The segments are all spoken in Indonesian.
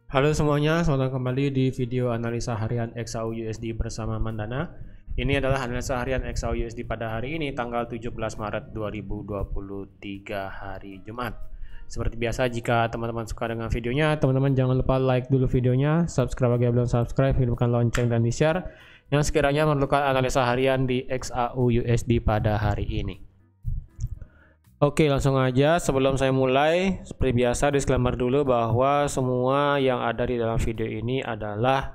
Halo semuanya, selamat datang kembali di video analisa harian XAU/USD bersama Mandana. Ini adalah analisa harian XAU/USD pada hari ini tanggal 17 Maret 2023 hari Jumat. Seperti biasa, jika teman-teman suka dengan videonya, teman-teman jangan lupa like dulu videonya, subscribe bagi yang belum subscribe, hidupkan lonceng dan di-share yang sekiranya memerlukan analisa harian di XAU/USD pada hari ini. Oke, langsung aja. Sebelum saya mulai, seperti biasa disclaimer dulu bahwa semua yang ada di dalam video ini adalah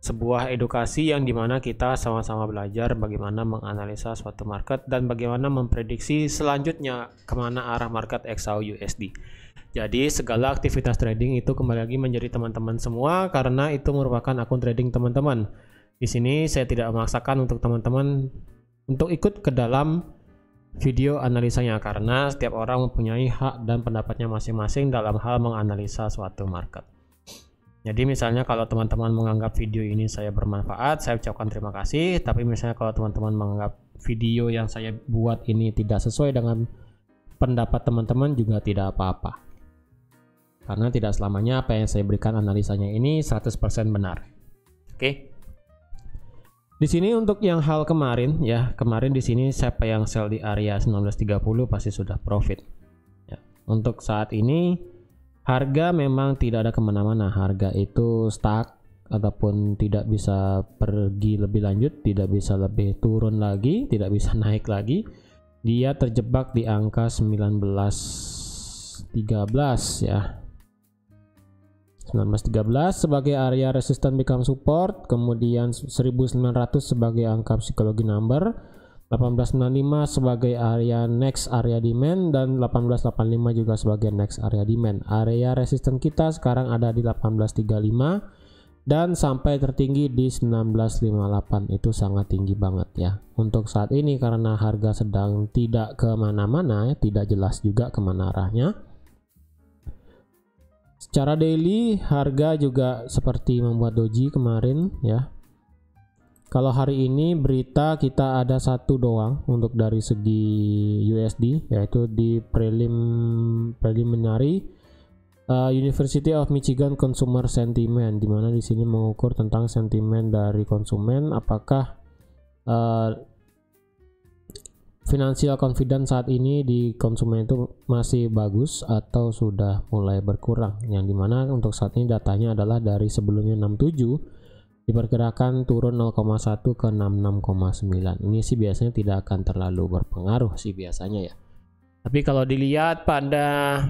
sebuah edukasi yang dimana kita sama-sama belajar bagaimana menganalisa suatu market dan bagaimana memprediksi selanjutnya kemana arah market XAU/USD. Jadi segala aktivitas trading itu kembali lagi menjadi teman-teman semua karena itu merupakan akun trading teman-teman. Di sini saya tidak memaksakan untuk teman-teman untuk ikut ke dalam video analisanya karena setiap orang mempunyai hak dan pendapatnya masing-masing dalam hal menganalisa suatu market. Jadi misalnya kalau teman-teman menganggap video ini saya bermanfaat, saya ucapkan terima kasih. Tapi misalnya kalau teman-teman menganggap video yang saya buat ini tidak sesuai dengan pendapat teman-teman juga tidak apa-apa. Karena tidak selamanya apa yang saya berikan analisanya ini 100% benar. Oke. Di sini untuk yang hal kemarin ya, kemarin di sini siapa yang sell di area 1930 pasti sudah profit. Ya. Untuk saat ini harga memang tidak ada kemana-mana, harga itu stuck ataupun tidak bisa pergi lebih lanjut, tidak bisa lebih turun lagi, tidak bisa naik lagi. Dia terjebak di angka 1913 ya. 1913 sebagai area resistance become support, kemudian 1900 sebagai angka psikologi number, 1895 sebagai area next area demand, dan 1885 juga sebagai next area demand. Area resistance kita sekarang ada di 1835 dan sampai tertinggi di 1958. Itu sangat tinggi banget ya untuk saat ini karena harga sedang tidak kemana-mana ya, tidak jelas juga kemana arahnya. Secara daily harga juga seperti membuat doji kemarin ya. Kalau hari ini berita kita ada satu doang untuk dari segi USD, yaitu di preliminary University of Michigan Consumer Sentiment, di mana di sini mengukur tentang sentimen dari konsumen apakah financial confidence saat ini di konsumen itu masih bagus atau sudah mulai berkurang, yang dimana untuk saat ini datanya adalah dari sebelumnya 67 diperkirakan turun 0,1 ke 66,9. Ini sih biasanya tidak akan terlalu berpengaruh sih biasanya ya. Tapi kalau dilihat pada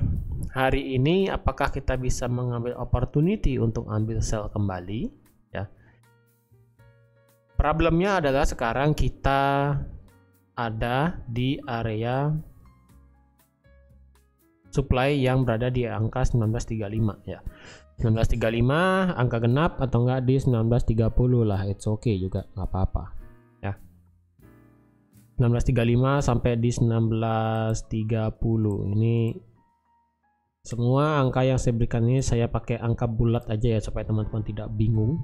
hari ini apakah kita bisa mengambil opportunity untuk ambil sell kembali ya. Problemnya adalah sekarang kita ada di area supply yang berada di angka 1935 ya. 1935 angka genap atau enggak di 1930 lah, it's okay juga nggak apa-apa ya. 1935 sampai di 1930 ini semua angka yang saya berikan ini saya pakai angka bulat aja ya supaya teman-teman tidak bingung.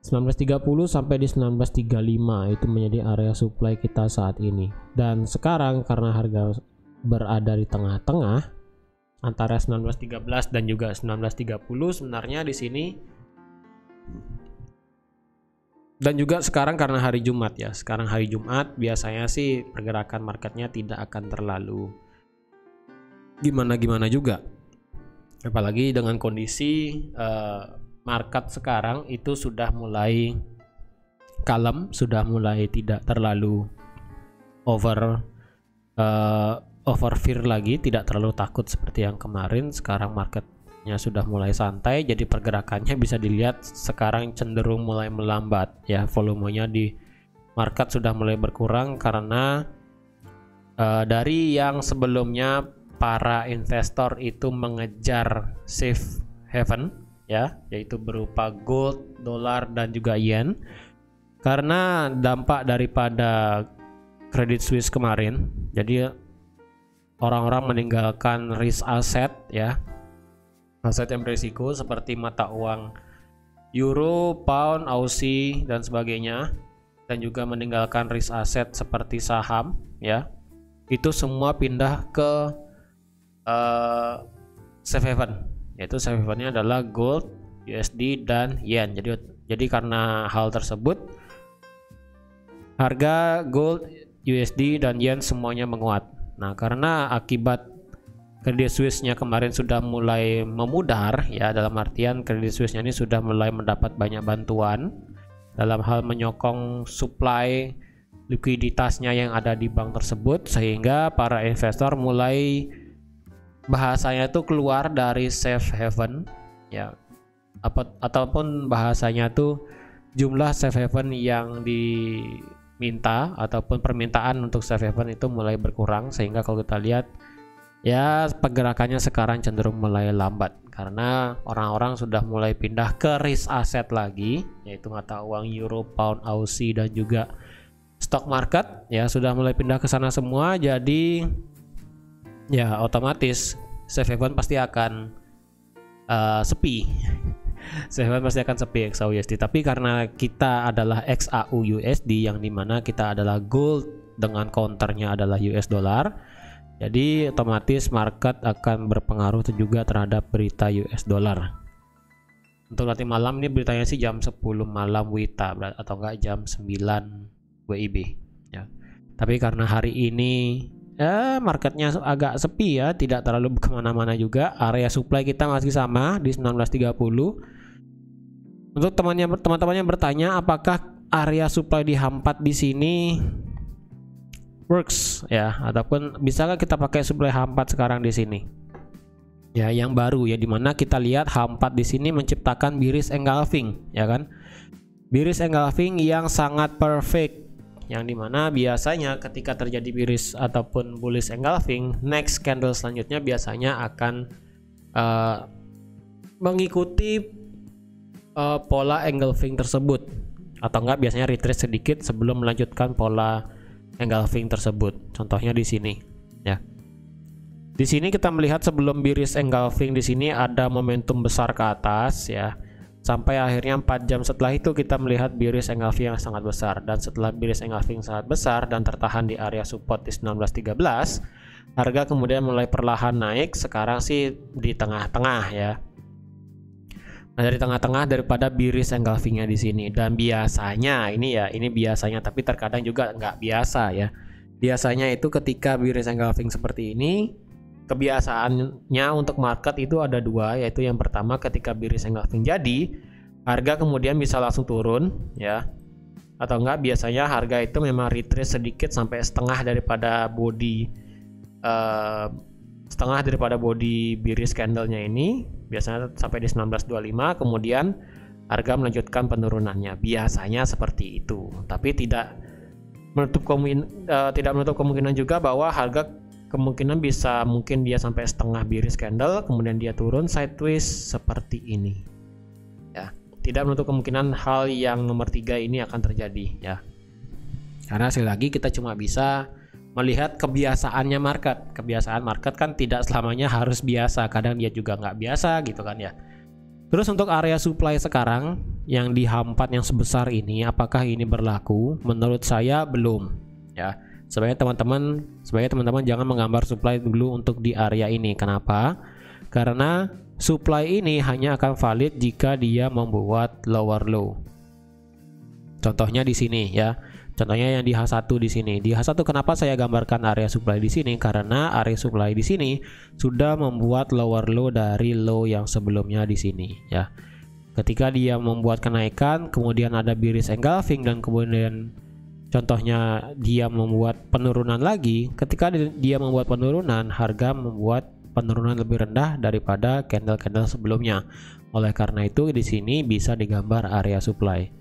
1930 sampai di 1935 itu menjadi area supply kita saat ini, dan sekarang karena harga berada di tengah-tengah antara 1913 dan juga 1930 sebenarnya di sini, dan juga sekarang karena hari Jumat ya, sekarang hari Jumat biasanya sih pergerakan marketnya tidak akan terlalu gimana-gimana juga, apalagi dengan kondisi market sekarang itu sudah mulai kalem, sudah mulai tidak terlalu over fear lagi, tidak terlalu takut seperti yang kemarin. Sekarang marketnya sudah mulai santai, jadi pergerakannya bisa dilihat sekarang cenderung mulai melambat ya. Volumenya di market sudah mulai berkurang karena dari yang sebelumnya para investor itu mengejar safe haven ya, yaitu berupa gold, dolar, dan juga yen. Karena dampak daripada Credit Suisse kemarin, jadi orang-orang meninggalkan risk aset ya, aset yang berisiko seperti mata uang euro, pound, Aussie dan sebagainya, dan juga meninggalkan risk aset seperti saham ya. Itu semua pindah ke safe haven yaitu safe havennya adalah gold, USD dan yen. Jadi karena hal tersebut harga gold, USD dan yen semuanya menguat. Nah, karena akibat Credit Suisse-nya kemarin sudah mulai memudar, ya, dalam artian Credit Suisse-nya ini sudah mulai mendapat banyak bantuan dalam hal menyokong supply likuiditasnya yang ada di bank tersebut, sehingga para investor mulai bahasanya itu keluar dari safe haven, ya, ataupun bahasanya tuh jumlah safe haven yang diminta ataupun permintaan untuk safe haven itu mulai berkurang, sehingga kalau kita lihat ya pergerakannya sekarang cenderung mulai lambat karena orang-orang sudah mulai pindah ke risk asset lagi, yaitu mata uang euro, pound, Aussie dan juga stock market, ya sudah mulai pindah ke sana semua. Jadi ya otomatis safe haven pasti akan sepi. Safe haven pasti akan sepi XAUUSD. Tapi karena kita adalah XAUUSD yang dimana kita adalah gold dengan counternya adalah US dollar, jadi otomatis market akan berpengaruh juga terhadap berita US dollar. Untuk nanti malam ini beritanya sih jam 10 malam WITA atau enggak jam 9 WIB, ya. Tapi karena hari ini marketnya agak sepi, ya, tidak terlalu kemana-mana juga. Area supply kita masih sama di 1930. Untuk teman-teman yang bertanya apakah area supply di H4 di sini works, ya, ataupun bisakah kita pakai supply H4 sekarang di sini, ya, yang baru, ya, dimana kita lihat H4 di sini menciptakan bearish engulfing, ya kan, bearish engulfing yang sangat perfect, yang dimana biasanya ketika terjadi bearish ataupun bullish engulfing, next candle selanjutnya biasanya akan mengikuti pola engulfing tersebut, atau enggak biasanya retrace sedikit sebelum melanjutkan pola engulfing tersebut. Contohnya di sini, ya. Di sini kita melihat sebelum bearish engulfing di sini ada momentum besar ke atas, ya. Sampai akhirnya 4 jam setelah itu kita melihat bearish engulfing yang sangat besar, dan setelah bearish engulfing sangat besar dan tertahan di area support di 1913, harga kemudian mulai perlahan naik. Sekarang sih di tengah-tengah, ya. Nah, dari tengah-tengah daripada bearish engulfingnya di sini. Dan biasanya ini, ya, ini biasanya, tapi terkadang juga nggak biasa, ya. Biasanya itu ketika bearish engulfing seperti ini, kebiasaannya untuk market itu ada dua, yaitu yang pertama ketika bearish engulfing jadi, harga kemudian bisa langsung turun, ya, atau enggak biasanya harga itu memang retrace sedikit sampai setengah daripada body bearish candlenya ini, biasanya sampai di 1925, kemudian harga melanjutkan penurunannya. Biasanya seperti itu, tapi tidak menutup kemungkinan juga bahwa harga kemungkinan bisa mungkin dia sampai setengah bearish candle kemudian dia turun sideways seperti ini, ya. Tidak menutup kemungkinan hal yang nomor 3 ini akan terjadi, ya, karena sekali lagi kita cuma bisa melihat kebiasaannya market. Kebiasaan market kan tidak selamanya harus biasa, kadang dia juga nggak biasa gitu kan, ya. Terus untuk area supply sekarang yang di H4 yang sebesar ini, apakah ini berlaku? Menurut saya belum, ya. Sebaiknya teman-teman jangan menggambar supply dulu untuk di area ini. Kenapa? Karena supply ini hanya akan valid jika dia membuat lower low. Contohnya di sini, ya. Contohnya yang di H1 di sini. Di H1 kenapa saya gambarkan area supply di sini? Karena area supply di sini sudah membuat lower low dari low yang sebelumnya di sini, ya. Ketika dia membuat kenaikan, kemudian ada bearish engulfing dan kemudian contohnya dia membuat penurunan lagi. Ketika dia membuat penurunan, harga membuat penurunan lebih rendah daripada candle-candle sebelumnya. Oleh karena itu di sini bisa digambar area supply.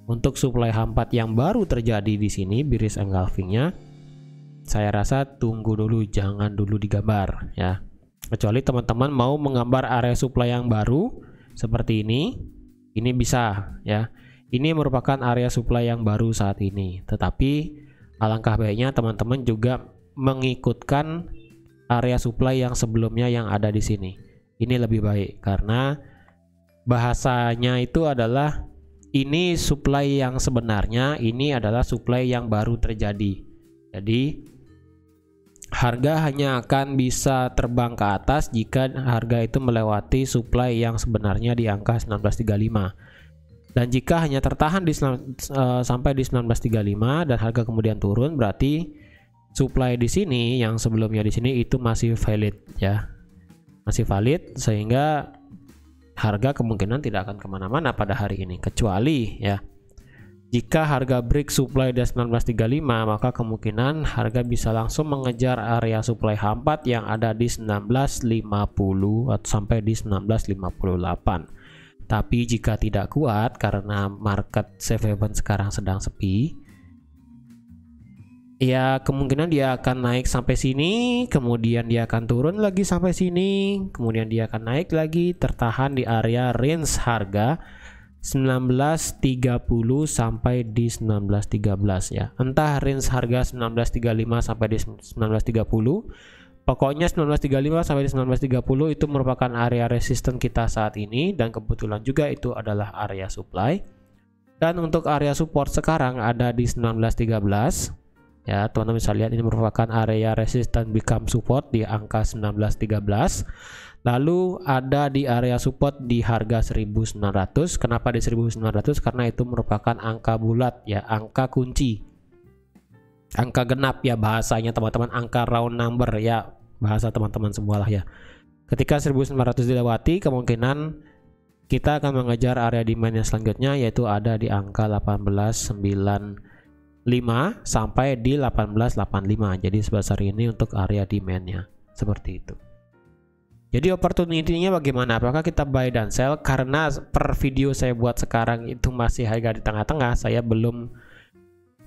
Untuk supply H4 yang baru terjadi di sini bearish engulfingnya, saya rasa tunggu dulu, jangan dulu digambar, ya. Kecuali teman-teman mau menggambar area supply yang baru seperti ini bisa, ya. Ini merupakan area supply yang baru saat ini, tetapi alangkah baiknya teman-teman juga mengikutkan area supply yang sebelumnya yang ada di sini. Ini lebih baik karena bahasanya itu adalah ini supply yang sebenarnya, ini adalah supply yang baru terjadi. Jadi Harga hanya akan bisa terbang ke atas jika harga itu melewati supply yang sebenarnya di angka 1935. Dan jika hanya tertahan sampai di 1935 dan harga kemudian turun, berarti supply di sini yang sebelumnya di sini itu masih valid ya. Masih valid, sehingga harga kemungkinan tidak akan kemana-mana pada hari ini, kecuali ya jika harga break supply di 1935, maka kemungkinan harga bisa langsung mengejar area supply H4 yang ada di 1950 atau sampai di 1958. Tapi jika tidak kuat karena market safe haven sekarang sedang sepi, ya kemungkinan dia akan naik sampai sini, kemudian dia akan turun lagi sampai sini, kemudian dia akan naik lagi, tertahan di area range harga 1930 sampai di 1913 ya. Entah range harga 1935 sampai di 1930. Pokoknya 1935 sampai di 1930 itu merupakan area resisten kita saat ini, dan kebetulan juga itu adalah area supply. Dan untuk area support sekarang ada di 1913. Ya, teman-teman bisa lihat ini merupakan area resisten become support di angka 1913. Lalu ada di area support di harga 1900. Kenapa di 1900? Karena itu merupakan angka bulat ya, angka kunci, angka genap ya bahasanya teman-teman, angka round number ya bahasa teman-teman semualah ya. Ketika 1900 dilewati, kemungkinan kita akan mengejar area demand yang selanjutnya, yaitu ada di angka 1895 sampai di 1885. Jadi sebesar ini untuk area demandnya, seperti itu. Jadi opportunity-nya bagaimana? Apakah kita buy dan sell? Karena per video saya buat sekarang itu masih harga di tengah-tengah, saya belum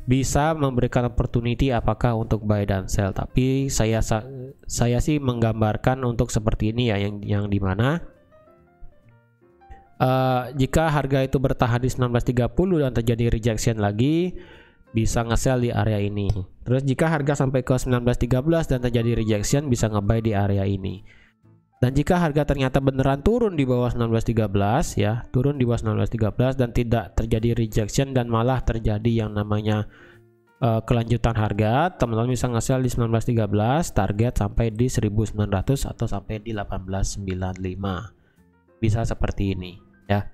bisa memberikan opportunity apakah untuk buy dan sell. Tapi saya sih menggambarkan untuk seperti ini ya, yang dimana jika harga itu bertahan di 1930 dan terjadi rejection lagi, bisa nge-sell di area ini. Terus jika harga sampai ke 1913 dan terjadi rejection, bisa nge-buy di area ini. Dan jika harga ternyata beneran turun di bawah 1913 ya, turun di bawah 1913 dan tidak terjadi rejection dan malah terjadi yang namanya kelanjutan harga, teman-teman bisa nge-sell di 1913, target sampai di 1900 atau sampai di 1895. Bisa seperti ini ya.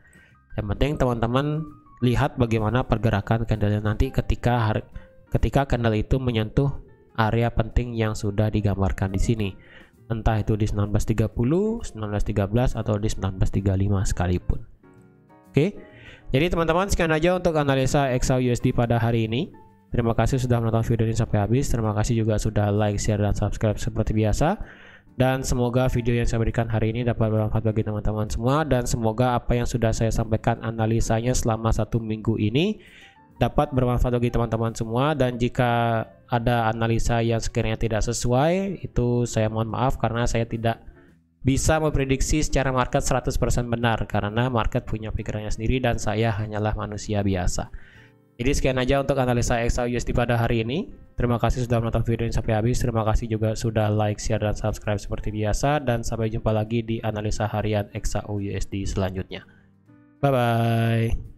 Yang penting teman-teman lihat bagaimana pergerakan candle nanti ketika candle itu menyentuh area penting yang sudah digambarkan di sini. Entah itu di 1930, 1913 atau di 1935 sekalipun. Oke. Jadi teman-teman, sekian aja untuk analisa XAUUSD pada hari ini. Terima kasih sudah menonton video ini sampai habis. Terima kasih juga sudah like, share, dan subscribe seperti biasa. Dan semoga video yang saya berikan hari ini dapat bermanfaat bagi teman-teman semua, dan semoga apa yang sudah saya sampaikan analisanya selama 1 minggu ini dapat bermanfaat bagi teman-teman semua. Dan jika ada analisa yang sekiranya tidak sesuai, itu saya mohon maaf karena saya tidak bisa memprediksi secara market 100% benar, karena market punya pikirannya sendiri dan saya hanyalah manusia biasa. Jadi sekian aja untuk analisa XAUUSD pada hari ini. Terima kasih sudah menonton video ini sampai habis. Terima kasih juga sudah like, share, dan subscribe seperti biasa, dan sampai jumpa lagi di analisa harian XAUUSD selanjutnya. Bye bye.